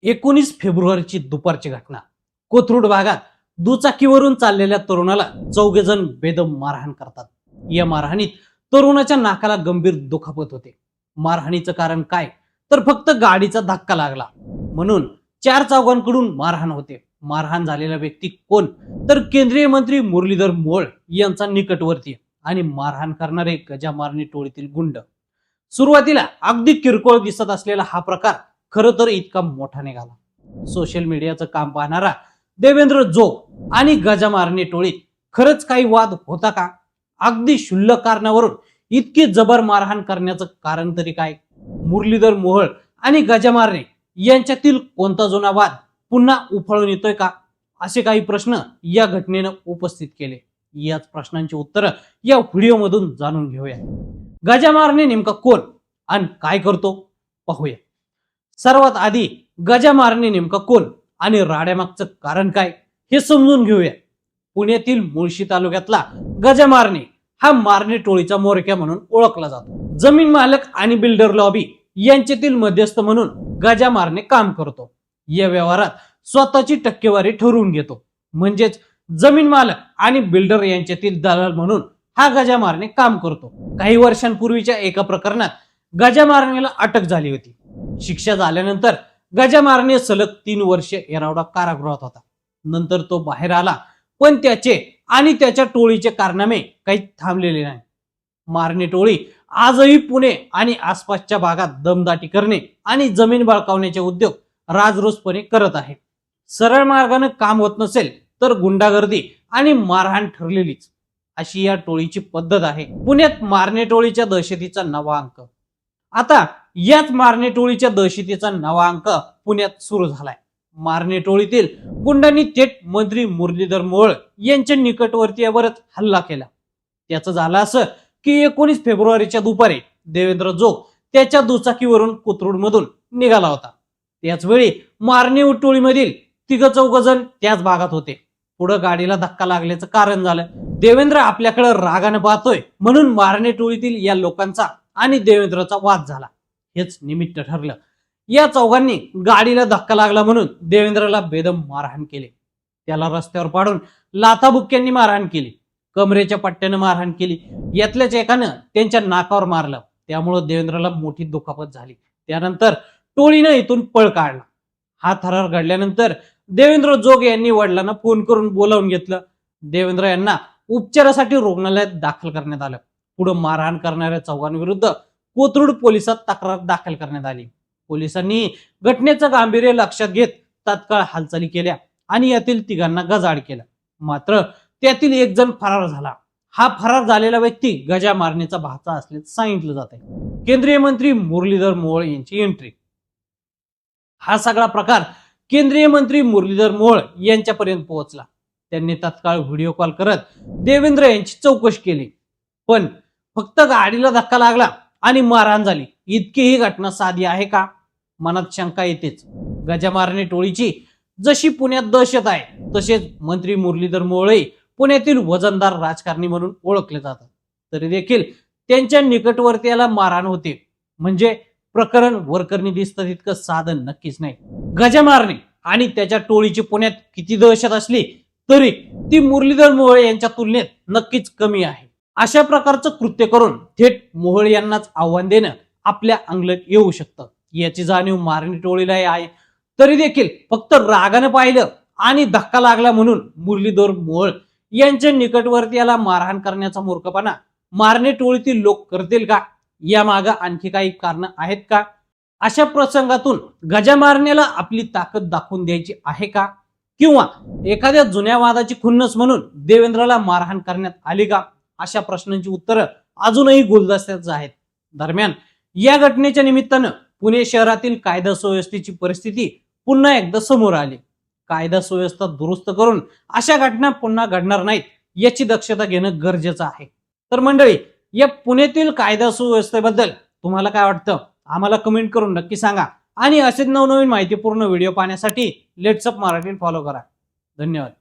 19 फेब्रुवारीची दुपारची घटना. कोथरूड भागात दुचाकीवरून चाललेल्या तरुणाला चौघेजण बेदम मारहाण करतात. या मारहाणीत तरुणाच्या नाकाला गंभीर दुखापत होते. मारहाणीचं कारण काय, तर फक्त गाडीचा धक्का लागला म्हणून चार चौघांकडून मारहाण होते. मारहाण झालेला व्यक्ती कोण, तर केंद्रीय मंत्री मुरलीधर मोहोळ यांचा निकटवर्ती आणि मारहाण करणारे गजा मारणी टोळीतील गुंड. सुरुवातीला अगदी किरकोळ दिसत असलेला हा प्रकार खरं तर इतका मोठा निघाला. सोशल मीडियाचं काम पाहणारा देवेंद्र जोग आणि गजा मारणी टोळीत खरंच काही वाद होता का? अगदी क्षुल्लक कारणावरून इतकी जबर मारहाण करण्याचं कारण तरी काय? मुरलीधर मोहोळ आणि गजा मारणे यांच्यातील कोणता जुना वाद पुन्हा उफाळून येतोय का? असे काही प्रश्न या घटनेनं उपस्थित केले. याच प्रश्नांची उत्तरं या व्हिडिओमधून जाणून घेऊया. गजा मारणे नेमका कोण आणि काय करतो पाहूया. सर्वात आधी गजा मारणे नेमका कोण आणि राड्यामागचं कारण काय हे समजून घेऊया. पुण्यातील मुळशी तालुक्यातला गजा मारणे हा मारणे टोळीचा म्होरक्या म्हणून ओळखला जातो. जमीन मालक आणि बिल्डर लॉबी यांच्यातील मध्यस्थ म्हणून गजा मारणे काम करतो. या व्यवहारात स्वतःची टक्केवारी ठरवून घेतो. म्हणजेच जमीन मालक आणि बिल्डर यांच्यातील दलाल म्हणून हा गजा मारणे काम करतो. काही वर्षांपूर्वीच्या एका प्रकरणात गजा मारणेला अटक झाली होती. शिक्षा झाल्यानंतर गजा मारणे सलग 3 वर्षे येरवडा कारागृहात होता. नंतर तो बाहेर आला, पण त्याचे आणि त्याच्या टोळीचे कारनामे काही थांबलेले नाही. मारणे टोळी आजही पुणे आणि आसपासच्या भागात दमदाटी करणे आणि जमीन बळकावण्याचे उद्योग राजरोसपणे करत आहे. सरळ मार्गाने काम होत नसेल तर गुंडागर्दी आणि मारहाण ठरलेलीच, अशी या टोळीची पद्धत आहे. पुण्यात मारणे टोळीच्या दहशतीचा नवा अंक. आता याच मारणे टोळीच्या दहशतीचा नवा अंक पुण्यात सुरू झालाय. मारणे टोळीतील गुंडांनी थेट मंत्री मुरलीधर मोहोळ यांच्या निकटवर्तीयावरच हल्ला केला. त्याचं झालं असं की 19 फेब्रुवारीच्या दुपारी देवेंद्र जोग त्याच्या दुचाकीवरून कोथरूड मधून निघाला होता. त्याच वेळी मारणे टोळीमधील 3-4 जण त्याच भागात होते. पुढे गाडीला धक्का लागल्याचं कारण झालं. देवेंद्र आपल्याकडे रागाने पाहतोय म्हणून मारणे टोळीतील या लोकांचा आणि देवेंद्रचा वाद झाला. हेच निमित्त ठरलं. या चौघांनी गाडीला धक्का लागला म्हणून देवेंद्रला बेदम मारहाण केली. त्याला रस्त्यावर पाडून लाथाबुक्क्यांनी मारहाण केली. कमरेच्या पट्ट्यानं मारहाण केली. यातल्याच एकानं त्यांच्या नाकावर मारलं. त्यामुळे देवेंद्रला मोठी दुखापत झाली. त्यानंतर टोळीनं इथून पळ काढला. हा थरार घडल्यानंतर देवेंद्र जोग यांनी वडिलांना फोन करून बोलावून घेतलं. देवेंद्र यांना उपचारासाठी रुग्णालयात दाखल करण्यात आलं. पुढे मारहाण करणाऱ्या चौघांविरुद्ध कोथरूड पोलिसात तक्रार दाखल करण्यात आली. पोलिसांनी घटनेचं गांभीर्य लक्षात घेत तात्काळ हालचाली केल्या आणि यातील 3घांना गजाआड केला. मात्र त्यातील एक जण फरार झाला. हा फरार झालेला व्यक्ती गजा मारणेचा भाचा असल्याचं सांगितलं जात आहे. केंद्रीय मंत्री मुरलीधर मोहोळ यांची एंट्री. हा सगळा प्रकार केंद्रीय मंत्री मुरलीधर मोहोळ यांच्यापर्यंत पोहोचला. त्यांनी तत्काळ व्हिडिओ कॉल करत देवेंद्र यांची चौकशी केली. पण फक्त गाडीला धक्का लागला आणि मारहाण झाली इतकी ही घटना साधी आहे का? मनात शंका येतेच. गजा मारणे टोळीची जशी पुण्यात दहशत आहे तसेच मंत्री मुरलीधर मोहोळ पुण्यातील वजनदार राजकारणी म्हणून ओळखले जातात. तरी देखील त्यांच्या निकटवर्तीयाला मारहाण होते म्हणजे प्रकरण वरकरणी दिसतं तितकं साधन नक्कीच नाही. गजा मारणे आणि त्याच्या टोळीची पुण्यात किती दहशत असली तरी ती मुरलीधर मोहोळ यांच्या तुलनेत नक्कीच कमी आहे. अशा प्रकारचं कृत्य करून थेट मोहोळ यांनाच आव्हान देणं आपल्या अंगलट येऊ शकतं. याची जाणीव मारणी टोळीलाही आहे. तरी देखील फक्त रागाने पाहिलं आणि धक्का लागला म्हणून मुरलीधर मोहोळ यांच्या निकटवर्तीयाला मारहाण करण्याचा मूर्खपणा मारणे टोळीतील लोक करतील का? या मागे आणखी काही कारण आहेत का? अशा प्रसंगातून गजा मारण्याला आपली ताकद दाखवून द्यायची आहे का? किंवा एखाद्या जुन्या वादाची खुन्नस म्हणून देवेंद्रला मारहाण करण्यात आली का? अशा प्रश्नांची उत्तरं अजूनही गुलदस्त्यात आहेत. दरम्यान या घटनेच्या निमित्तानं पुणे शहरातील कायदा सुव्यवस्थेची परिस्थिती पुन्हा एकदा समोर आली. कायदा सुव्यवस्था दुरुस्त करून अशा घटना पुन्हा घडणार नाहीत याची दक्षता घेणं गरजेचं आहे. तर मंडळी, या पुण्यातील कायदा सुव्यवस्थेबद्दल तुम्हाला काय वाटतं आम्हाला कमेंट करून नक्की सांगा. आणि असेच नवनवीन माहितीपूर्ण व्हिडिओ पाहण्यासाठी लेट्स अप मराठी फॉलो करा. धन्यवाद.